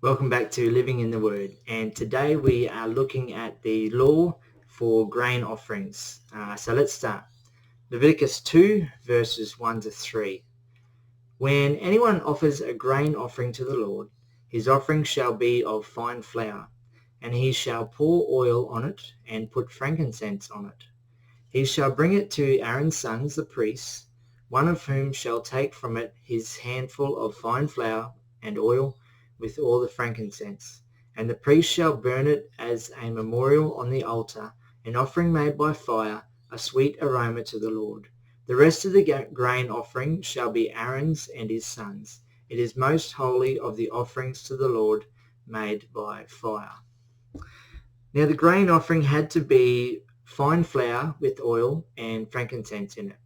Welcome back to Living in the Word, and today we are looking at the law for grain offerings. So let's start. Leviticus 2 verses 1 to 3. When anyone offers a grain offering to the Lord, his offering shall be of fine flour, and he shall pour oil on it and put frankincense on it. He shall bring it to Aaron's sons the priests, one of whom shall take from it his handful of fine flour and oil with all the frankincense, and the priest shall burn it as a memorial on the altar, an offering made by fire, a sweet aroma to the Lord. The rest of the grain offering shall be Aaron's and his sons. It is most holy of the offerings to the Lord made by fire. Now the grain offering had to be fine flour with oil and frankincense in it.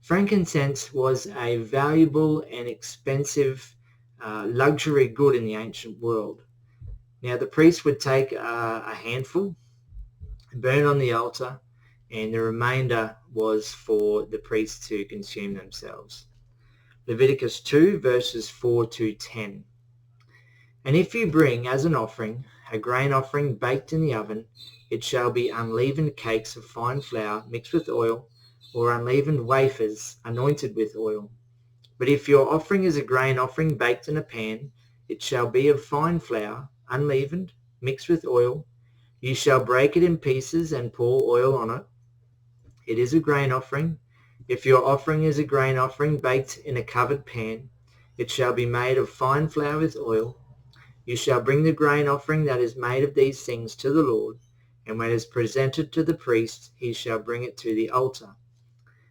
Frankincense was a valuable and expensive luxury good in the ancient world. Now the priest would take a handful, burn on the altar, and the remainder was for the priests to consume themselves. Leviticus 2 verses 4 to 10. And if you bring as an offering a grain offering baked in the oven, it shall be unleavened cakes of fine flour mixed with oil, or unleavened wafers anointed with oil. But if your offering is a grain offering baked in a pan, it shall be of fine flour, unleavened, mixed with oil. You shall break it in pieces and pour oil on it. It is a grain offering. If your offering is a grain offering baked in a covered pan, it shall be made of fine flour with oil. You shall bring the grain offering that is made of these things to the Lord, and when it is presented to the priest, he shall bring it to the altar.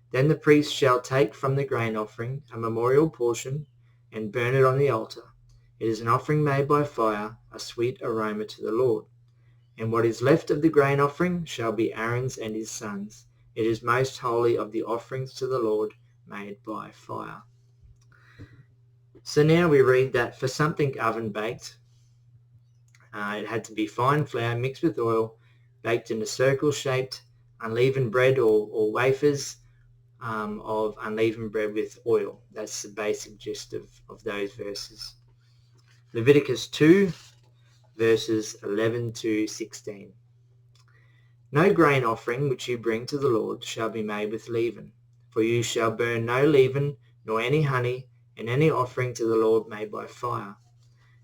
Then the priest shall take from the grain offering a memorial portion and burn it on the altar. It is an offering made by fire, a sweet aroma to the Lord. And what is left of the grain offering shall be Aaron's and his sons. It is most holy of the offerings to the Lord made by fire. So now we read that for something oven baked, it had to be fine flour mixed with oil, baked in a circle-shaped unleavened bread or wafers of unleavened bread with oil. That's the basic gist of those verses. Leviticus 2 verses 11 to 16. No grain offering which you bring to the Lord shall be made with leaven, for you shall burn no leaven nor any honey in any offering to the Lord made by fire.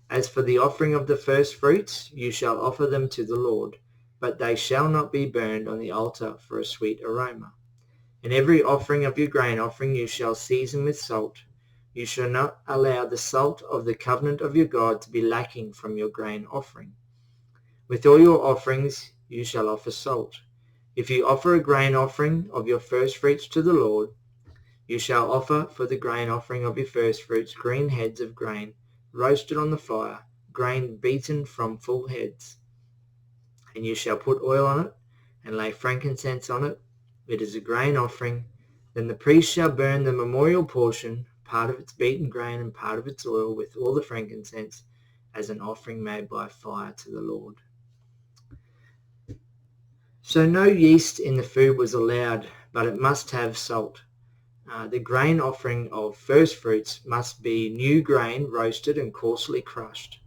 As for the offering of the first fruits, you shall offer them to the Lord, but they shall not be burned on the altar for a sweet aroma. In every offering of your grain offering you shall season with salt. You shall not allow the salt of the covenant of your God to be lacking from your grain offering. With all your offerings you shall offer salt. If you offer a grain offering of your first fruits to the Lord, you shall offer for the grain offering of your first fruits green heads of grain, roasted on the fire, grain beaten from full heads. And you shall put oil on it, and lay frankincense on it. It is a grain offering. Then the priest shall burn the memorial portion, part of its beaten grain and part of its oil, with all the frankincense, as an offering made by fire to the Lord. So no yeast in the food was allowed, but it must have salt. The grain offering of first fruits must be new grain roasted and coarsely crushed,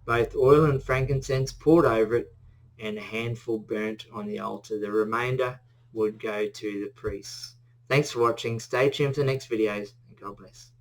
both oil and frankincense poured over it, and a handful burnt on the altar. The remainder would go to the priests. Thanks for watching. Stay tuned for the next videos, and God bless.